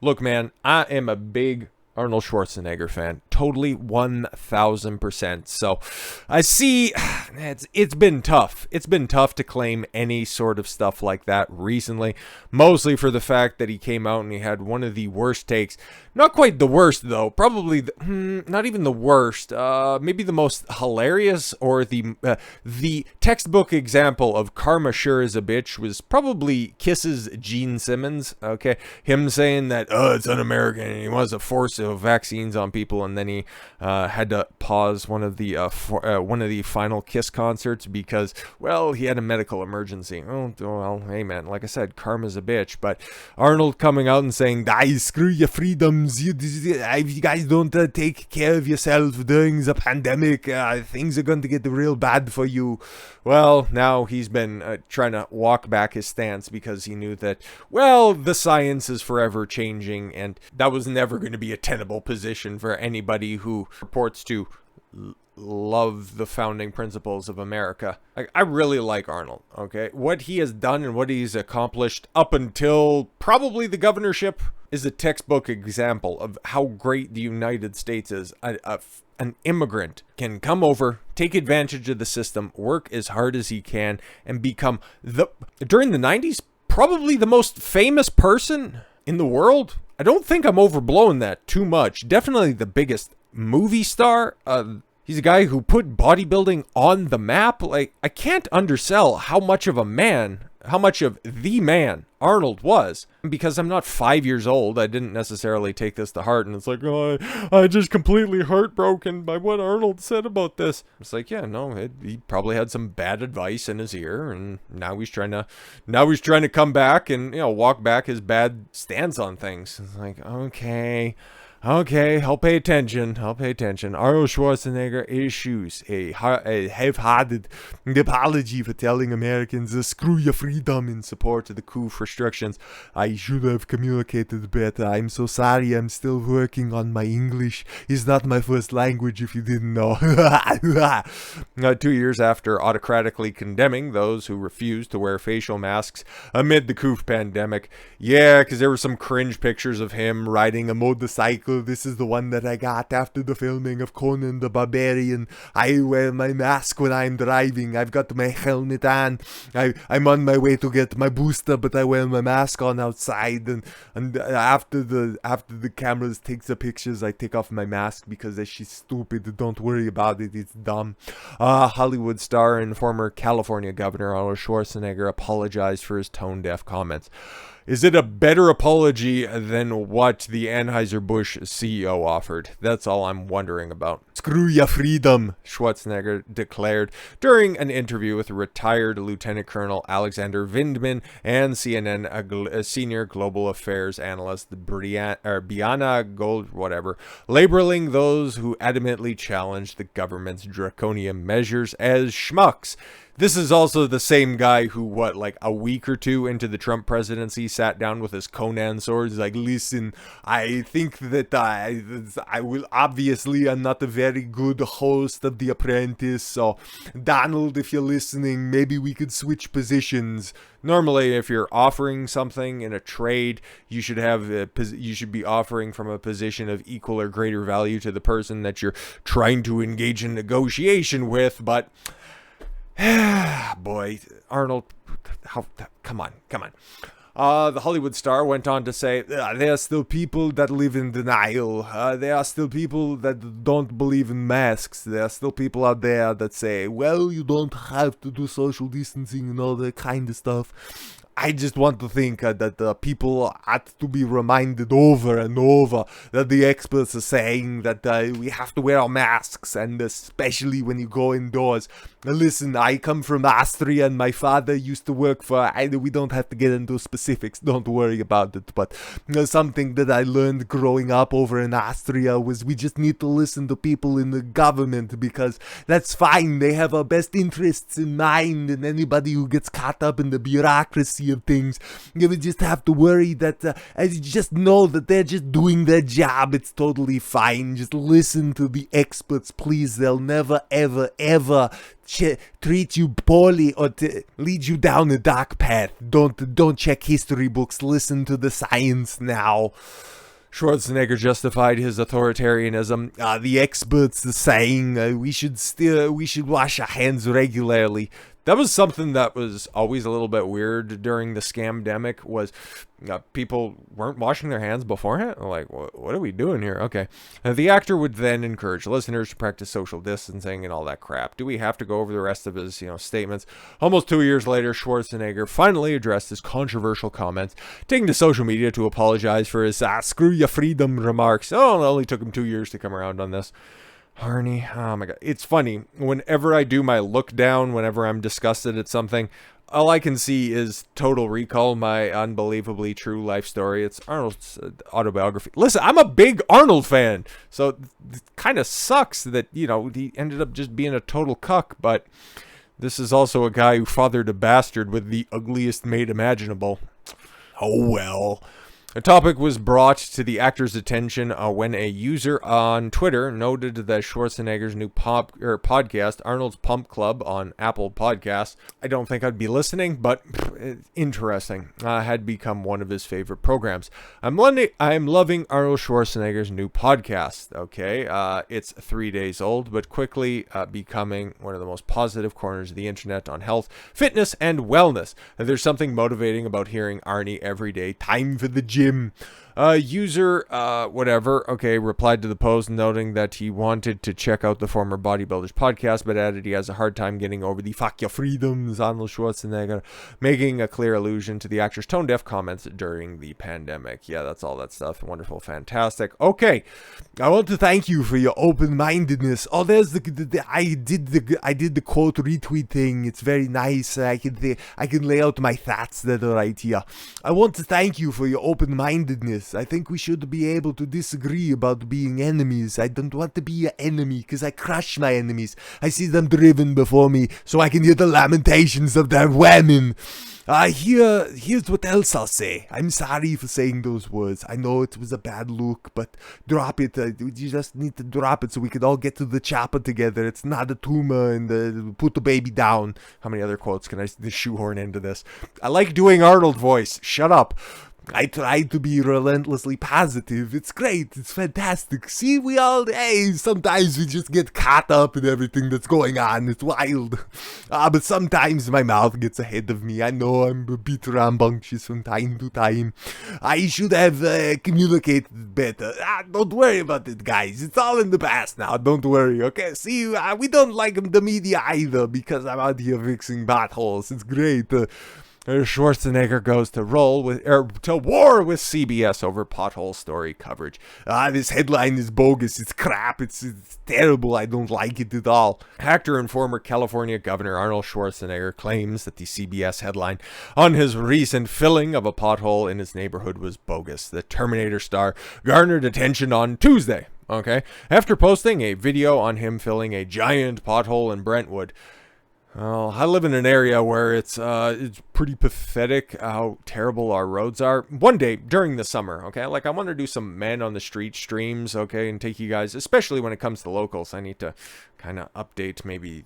Look, man, I am a big Arnold Schwarzenegger fan. Totally 1000%. So I see it's been tough. It's been tough to claim any sort of stuff like that recently, mostly for the fact that he came out and he had one of the worst takes. Not quite the worst though. Probably not even the worst. Maybe the most hilarious or the textbook example of karma sure is a bitch was probably Kiss's Gene Simmons. Okay, him saying that it's un-American and he wants to force vaccines on people, and then he had to pause one of the final Kiss concerts because, well, he had a medical emergency. Oh, well, hey man, like I said, karma's a bitch. But Arnold coming out and saying, screw your freedoms, if you guys don't take care of yourself during the pandemic, things are going to get real bad for you. Well, now he's been trying to walk back his stance because he knew that, well, the science is forever changing, and that was never going to be a tenable position for anybody who purports to love the founding principles of America. I really like Arnold, okay? What he has done and what he's accomplished up until probably the governorship is a textbook example of how great the United States is. An immigrant can come over, take advantage of the system, work as hard as he can, and become, during the 90s, probably the most famous person in the world. I don't think I'm overblowing that too much. Definitely the biggest movie star. He's a guy who put bodybuilding on the map. Like, I can't undersell how much of the man Arnold was. Because I'm not 5 years old, I didn't necessarily take this to heart, and it's like, oh, I just completely heartbroken by what Arnold said about this. It's like, yeah, no, he probably had some bad advice in his ear, and now he's trying to come back and, walk back his bad stance on things. It's like, okay, I'll pay attention. Arnold Schwarzenegger issues a half-hearted apology for telling Americans to screw your freedom in support of the coup restrictions. I should have communicated better. I'm so sorry. I'm still working on my English. It's not my first language, if you didn't know. 2 years after autocratically condemning those who refused to wear facial masks amid the coup pandemic. Yeah, because there were some cringe pictures of him riding a motorcycle. This is the one that I got after the filming of Conan the Barbarian. I wear my mask when I'm driving. I've got my helmet on. I'm on my way to get my booster, but I wear my mask on outside. And after the cameras take the pictures, I take off my mask because she's stupid. Don't worry about it. It's dumb. Hollywood star and former California governor Arnold Schwarzenegger apologized for his tone-deaf comments. Is it a better apology than what the Anheuser-Busch CEO offered? That's all I'm wondering about. Screw your freedom, Schwarzenegger declared during an interview with retired Lieutenant Colonel Alexander Vindman and CNN senior global affairs analyst Biana Gold, labeling those who adamantly challenged the government's draconian measures as schmucks. This is also the same guy who, a week or two into the Trump presidency, sat down with his Conan sword. He's like, listen, I think that I will, obviously, I'm not a very good host of The Apprentice, so Donald, if you're listening, maybe we could switch positions. Normally, if you're offering something in a trade, you should be offering from a position of equal or greater value to the person that you're trying to engage in negotiation with, but boy, Arnold, come on. The Hollywood star went on to say, there are still people that live in denial. There are still people that don't believe in masks. There are still people out there that say, well, you don't have to do social distancing and all that kind of stuff. I just want to think that people ought to be reminded over and over that the experts are saying that we have to wear our masks, and especially when you go indoors. Listen, I come from Austria, and my father used to work for, we don't have to get into specifics, don't worry about it, but something that I learned growing up over in Austria was we just need to listen to people in the government, because that's fine, they have our best interests in mind, and anybody who gets caught up in the bureaucracy of things, you would just have to worry that, just know that they're just doing their job, it's totally fine, just listen to the experts, please, they'll never, ever, ever treat you poorly or to lead you down a dark path. Don't check history books. Listen to the science now. Schwarzenegger justified his authoritarianism. The experts are saying we should wash our hands regularly. That was something that was always a little bit weird during the scamdemic, was people weren't washing their hands beforehand. Like, what are we doing here? Okay. The actor would then encourage listeners to practice social distancing and all that crap. Do we have to go over the rest of his, statements? Almost 2 years later, Schwarzenegger finally addressed his controversial comments, taking to social media to apologize for his screw your freedom remarks. Oh, it only took him 2 years to come around on this. Arnie, oh my god. It's funny. Whenever I do my look down, whenever I'm disgusted at something, all I can see is Total Recall, my unbelievably true life story. It's Arnold's autobiography. Listen, I'm a big Arnold fan, so it kind of sucks that, he ended up just being a total cuck, but this is also a guy who fathered a bastard with the ugliest maid imaginable. Oh well. A topic was brought to the actor's attention when a user on Twitter noted that Schwarzenegger's new podcast, Arnold's Pump Club on Apple Podcasts, I don't think I'd be listening, but interesting, had become one of his favorite programs. I'm loving Arnold Schwarzenegger's new podcast, okay? It's 3 days old, but quickly becoming one of the most positive corners of the internet on health, fitness, and wellness. And there's something motivating about hearing Arnie every day. Time for the gym. User, replied to the post noting that he wanted to check out the former bodybuilder's podcast, but added he has a hard time getting over the fuck your freedoms, Arnold Schwarzenegger, making a clear allusion to the actor's tone-deaf comments during the pandemic. Yeah, that's all that stuff. Wonderful, fantastic. Okay, I want to thank you for your open-mindedness. Oh, there's I did the quote retweet thing. It's very nice. I can lay out my thoughts that are right here. I want to thank you for your open-mindedness. I think we should be able to disagree about being enemies. I don't want to be an enemy because I crush my enemies. I see them driven before me so I can hear the lamentations of their women. Here's what else I'll say. I'm sorry for saying those words. I know it was a bad look, but drop it. You just need to drop it so we can all get to the chopper together. It's not a tumor, and put the baby down. How many other quotes can I shoehorn into this? I like doing Arnold voice. Shut up. I try to be relentlessly positive. It's great. It's fantastic. See, sometimes we just get caught up in everything that's going on. It's wild. But sometimes my mouth gets ahead of me. I know I'm a bit rambunctious from time to time. I should have communicated better. Don't worry about it, guys. It's all in the past now. Don't worry, okay? See, we don't like the media either because I'm out here fixing potholes. It's great. Schwarzenegger goes to war with CBS over pothole story coverage. This headline is bogus. It's crap. It's terrible. I don't like it at all. Actor and former California Governor Arnold Schwarzenegger claims that the CBS headline on his recent filling of a pothole in his neighborhood was bogus. The Terminator star garnered attention on Tuesday, okay, after posting a video on him filling a giant pothole in Brentwood. Well, I live in an area where it's pretty pathetic how terrible our roads are. One day during the summer, okay, like I want to do some men on the street streams, okay, and take you guys, especially when it comes to locals. I need to kind of update maybe,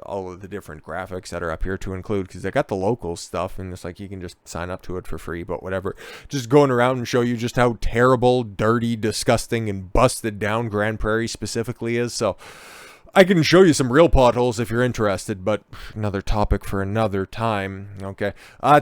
all of the different graphics that are up here to include, because I got the local stuff, and it's like you can just sign up to it for free, but whatever. Just going around and show you just how terrible, dirty, disgusting, and busted down Grand Prairie specifically is, so I can show you some real potholes if you're interested, but another topic for another time, okay?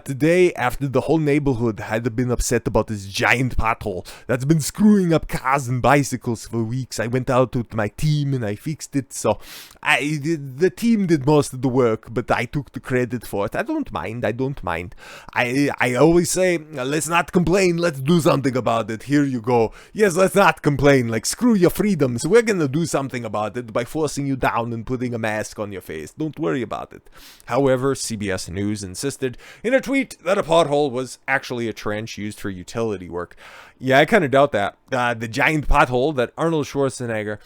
Today, after the whole neighborhood had been upset about this giant pothole that's been screwing up cars and bicycles for weeks, I went out with my team and I fixed it, so the team did most of the work, but I took the credit for it. I don't mind. I always say, let's not complain, let's do something about it. Here you go. Yes, let's not complain, like screw your freedoms. We're gonna do something about it by forcing you down and putting a mask on your face. Don't worry about it. However, CBS News insisted in a tweet that a pothole was actually a trench used for utility work. Yeah, I kind of doubt that. The giant pothole that Arnold Schwarzenegger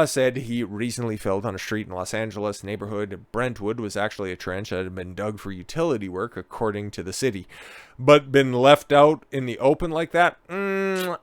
said he recently filled on a street in Los Angeles neighborhood Brentwood was actually a trench that had been dug for utility work, according to the city. But been left out in the open like that?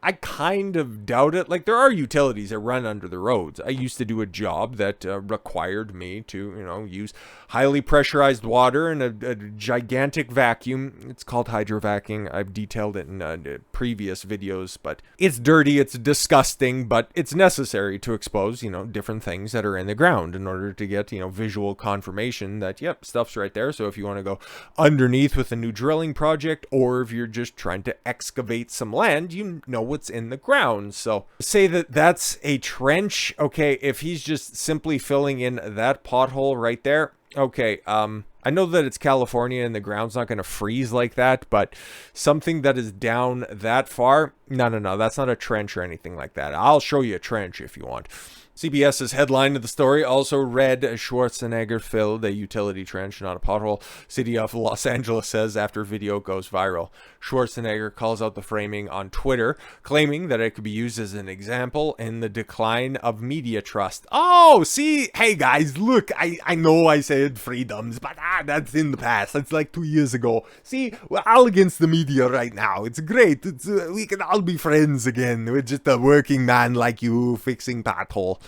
I kind of doubt it. Like, there are utilities that run under the roads. I used to do a job that required me to, use highly pressurized water in a gigantic vacuum. It's called hydrovacing. I've detailed it in previous videos, but it's dirty, it's disgusting, but it's necessary to expose, different things that are in the ground in order to get, visual confirmation that, yep, stuff's right there. So if you want to go underneath with a new drilling project, or if you're just trying to excavate some land, you know what's in the ground. So say that that's a trench. Okay, if he's just simply filling in that pothole right there, okay, I know that it's California and the ground's not going to freeze like that, but something that is down that far, no, that's not a trench or anything like that. I'll show you a trench if you want. CBS's headline of the story also read, Schwarzenegger filled a utility trench, not a pothole. City of Los Angeles says after video goes viral. Schwarzenegger calls out the framing on Twitter, claiming that it could be used as an example in the decline of media trust. Oh, see, hey guys, look, I know I said freedoms, but that's in the past. That's like 2 years ago. See, we're all against the media right now. It's great. We can all be friends again. We're just a working man like you fixing pothole.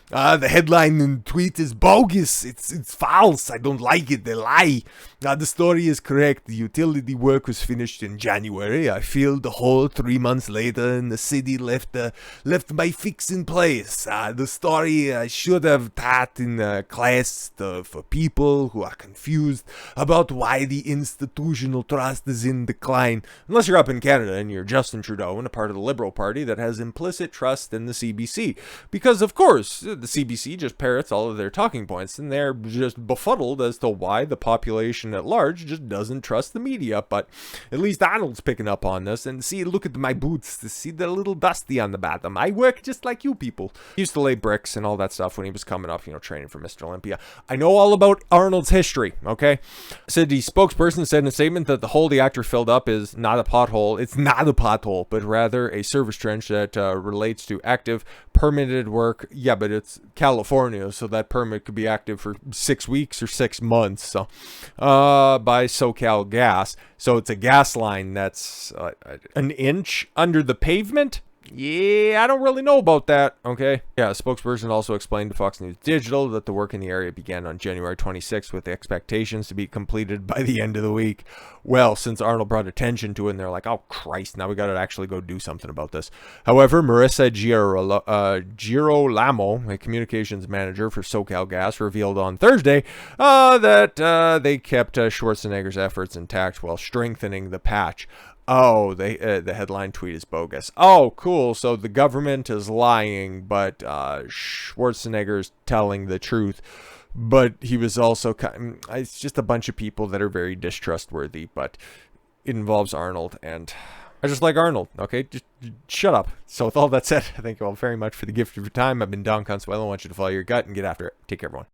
The headline and tweet is bogus. It's false. I don't like it. They lie. The story is correct. The utility work was finished in January. I filled the hole 3 months later, and the city left my fix in place. The story I should have taught in class for people who are confused about why the institutional trust is in decline. Unless you're up in Canada and you're Justin Trudeau and a part of the Liberal Party that has implicit trust in the CBC. Because, of course, the CBC just parrots all of their talking points, and they're just befuddled as to why the population at large just doesn't trust the media. But at least Arnold's picking up on this, and see, look at my boots. See, they're a little dusty on the bottom. I work just like you people. He used to lay bricks and all that stuff when he was coming up, training for Mr. Olympia. I know all about Arnold's history, okay? City spokesperson said in a statement that the hole the actor filled up is not a pothole. It's not a pothole, but rather a service trench that relates to active permitted work. Yeah, but it's California, so that permit could be active for 6 weeks or 6 months. So, by SoCal Gas. So it's a gas line that's an inch under the pavement. Yeah, I don't really know about that, okay? Yeah, a spokesperson also explained to Fox News Digital that the work in the area began on January 26th with expectations to be completed by the end of the week. Well, since Arnold brought attention to it, and they're like, oh, Christ, now we got to actually go do something about this. However, Marissa Girolamo, a communications manager for SoCal Gas, revealed on Thursday that they kept Schwarzenegger's efforts intact while strengthening the patch. Oh, the headline tweet is bogus. Oh, cool. So the government is lying, but Schwarzenegger's telling the truth. But he was also it's just a bunch of people that are very distrustworthy, but it involves Arnold, and I just like Arnold, okay? Just shut up. So with all that said, thank you all very much for the gift of your time. I've been Don Consuelo. I want you to follow your gut and get after it. Take care, everyone.